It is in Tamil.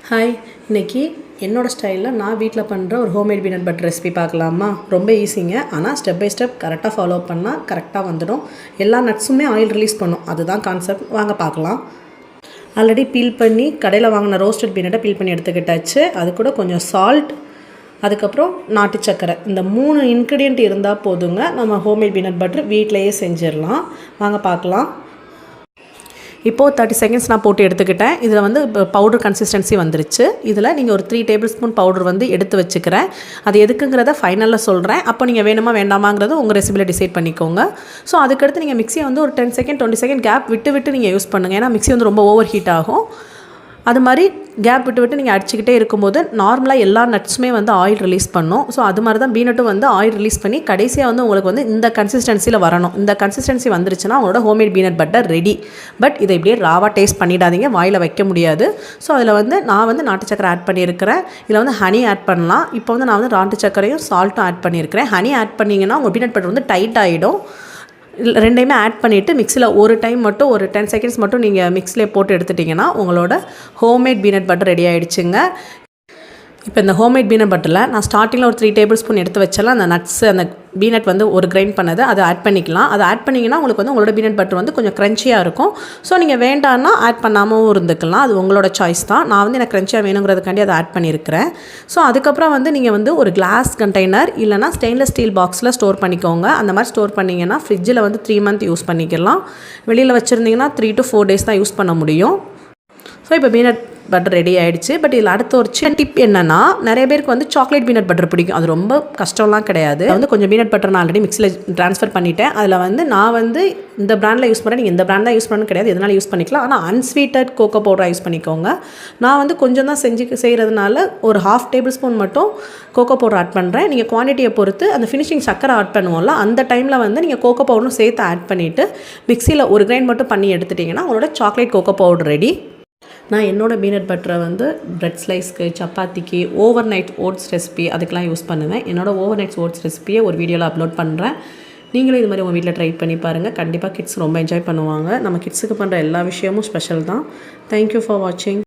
ஹாய், இன்றைக்கி என்னோடய ஸ்டைலில் நான் வீட்டில் பண்ணுற ஒரு ஹோம்மேட் பீனட் பட்டர் ரெசிபி பார்க்கலாமா? ரொம்ப ஈஸிங்க. ஆனால் ஸ்டெப் பை ஸ்டெப் கரெக்டாக ஃபாலோ பண்ணால் கரெக்டாக வந்துடும். எல்லா நட்ஸுமே ஆயில் ரிலீஸ் பண்ணும், அதுதான் கான்செப்ட். வாங்க பார்க்கலாம். ஆல்ரெடி பீல் பண்ணி கடையில் வாங்கின ரோஸ்டட் பீனட்டை பீல் பண்ணி எடுத்துக்கிட்டாச்சு. அது கூட கொஞ்சம் சால்ட், அதுக்கப்புறம் நாட்டு சக்கரை, இந்த 3 இன்க்ரீடியண்ட் இருந்தால் போதுங்க. நம்ம ஹோம்மேட் பீனட் பட்டர் வீட்டிலையே செஞ்சிடலாம். வாங்க பார்க்கலாம். இப்போது 30 செகண்ட்ஸ் நான் போட்டு எடுத்துக்கிட்டேன். இதில் வந்து பவுடர் கன்சிஸ்டன்சி வந்துருச்சு. இதில் நீங்கள் ஒரு 3 டேபிள் ஸ்பூன் பவுடர் வந்து எடுத்து வச்சுக்கிறேன். அது எதுக்குங்கிறத ஃபைனலில் சொல்கிறேன். அப்போ நீங்கள் வேணுமா வேண்டாமாங்கிறத உங்கள் ரெசிபியில் டிசைட் பண்ணிக்கோங்க. ஸோ அதுக்கடுத்து நீங்கள் மிக்சியை வந்து ஒரு 10 செகண்ட் 20 செகண்ட் கேப் விட்டு நீங்கள் யூஸ் பண்ணுங்கள். ஏன்னா மிக்சி வந்து ரொம்ப ஓவர் ஹீட் ஆகும். அது மாதிரி கேப் விட்டு நீங்கள் அடிச்சுக்கிட்டே இருக்கும்போது நார்மலாக எல்லா நட்ஸுமே வந்து ஆயில் ரிலீஸ் பண்ணும். ஸோ அது மாதிரி தான் பீனட்டும் வந்து ஆயில் ரிலீஸ் பண்ணி கடைசியாக வந்து உங்களுக்கு வந்து இந்த கன்சிஸ்டன்சியில் வரணும். இந்த கன்சிஸ்டன்சி வந்துருச்சுன்னா உங்களோட homemade peanut butter ready. But இதை இப்படியே ராவாக டேஸ்ட் பண்ணிடாதீங்க, வாயில் வைக்க முடியாது. ஸோ அதில் வந்து நான் வந்து நாட்டு சக்கரை ஆட் பண்ணியிருக்கிறேன். இதில் வந்து ஹனி ஆட் பண்ணலாம். இப்போ வந்து நான் வந்து நாட்டு சக்கரையும் சால்ட்டும் ஆட் பண்ணியிருக்கிறேன். ஹனி ஆட் பண்ணிங்கன்னா உங்கள் பீனட் பட்டர் வந்து டைட் ஆகிடும். ரெண்டையுமே ஆட் பண்ணிவிட்டு மிக்சியில் ஒரு டைம் மட்டும் ஒரு 10 செகண்ட்ஸ் மட்டும் நீங்கள் மிக்ஸிலே போட்டு எடுத்துட்டிங்கன்னா உங்களோட ஹோம்மேட் பீனட் பட்டர் ரெடி ஆகிடுச்சுங்க. இப்போ இந்த ஹோம்மேட் பீனட் பட்டரில் நான் ஸ்டார்டிங்கில் ஒரு 3 டேபிள் ஸ்பூன் எடுத்து வச்சாலும் அந்த நட்ஸு, அந்த பீனட் வந்து ஒரு கிரைண்ட் பண்ணது அதை ஆட் பண்ணிக்கலாம். அதை ஆட் பண்ணிங்கன்னா உங்களுக்கு வந்து உங்களோட பீனட் பட்டர் வந்து கொஞ்சம் க்ரன்ச்சியாக இருக்கும். ஸோ நீங்கள் வேண்டான்னா ஆட் பண்ணாமல் இருந்துக்கலாம். அது உங்களோட சாய்ஸ் தான். நான் வந்து எனக்கு க்ரன்ச்சியாக வேணுங்கிறதுக்காண்டி அதை ஆட் பண்ணியிருக்கிறேன். ஸோ அதுக்கப்புறம் வந்து நீங்கள் வந்து ஒரு கிளாஸ் கண்டெய்னர் இல்லைனா ஸ்டெயின்லெஸ் ஸ்டீல் பாக்ஸில் ஸ்டோர் பண்ணிக்கோங்க. அந்த மாதிரி ஸ்டோர் பண்ணிங்கன்னா ஃப்ரிட்ஜில் வந்து 3 மந்த் யூஸ் பண்ணிக்கலாம். வெளியில் வச்சுருந்தீங்கன்னா 3 to 4 days தான் யூஸ் பண்ண முடியும். ஸோ இப்போ பீனட் பட்டர் ரெடி ஆகிடுச்சு. பட் இதில் அடுத்த ஒரு சின்ன டிப் என்னென்னா, நிறைய பேருக்கு வந்து சாக்லேட் பீனட் பட்டர் பிடிக்கும். அது ரொம்ப கஷ்டம்லாம் கிடையாது. வந்து கொஞ்சம் பீனட் பட்டர் நான் ஆல்ரெடி மிக்ஸில் ட்ரான்ஸ்ஃபர் பண்ணிட்டேன். அதில் வந்து நான் வந்து இந்த பிராண்டில் யூஸ் பண்ணுறேன். நீங்கள் இந்த பிராண்ட் தான் யூஸ் பண்ணணும் கிடையாது, எதனால யூஸ் பண்ணிக்கலாம். ஆனால் அன்ஸ்வீட்டட் கோகோ பவுடராக யூஸ் பண்ணிக்கோங்க. நான் வந்து கொஞ்சம் தான் செய்கிறதுனால ஒரு 1/2 டேபிள் ஸ்பூன் மட்டும் கோகோ பவுடர் ஆட் பண்ணுறேன். நீங்கள் குவான்டிட்டியை பொறுத்து அந்த ஃபினிஷிங் சக்கரை ஆட் பண்ணுவோம்ல, அந்த டைமில் வந்து நீங்கள் கோகோ பவுடரும் சேர்த்து ஆட் பண்ணிவிட்டு மிக்ஸியில் ஒரு கிரைண்ட் மட்டும் பண்ணி எடுத்துட்டிங்கன்னா உங்களோட சாக்லேட் கோகோ பவுடர் ரெடி. நான் என்னோடய பீனட் பட்டரை வந்து பிரெட் ஸ்லைஸ்க்கு, சப்பாத்திக்கு, ஓவர் நைட் ஓட்ஸ் ரெசிபி அதுக்கெலாம் யூஸ் பண்ணுவேன். என்னோடய ஓவர் நைட் ஓட்ஸ் ரெசிபியை ஒரு வீடியோவில் அப்லோட் பண்ணுறேன். நீங்களும் இது மாதிரி உங்கள் வீட்டில் ட்ரை பண்ணி பாருங்கள். கண்டிப்பாக கிட்ஸ் ரொம்ப என்ஜாய் பண்ணுவாங்க. நம்ம கிட்ஸுக்கு பண்ணுற எல்லா விஷயமும் ஸ்பெஷல் தான். தேங்க்யூ ஃபார் வாட்சிங்.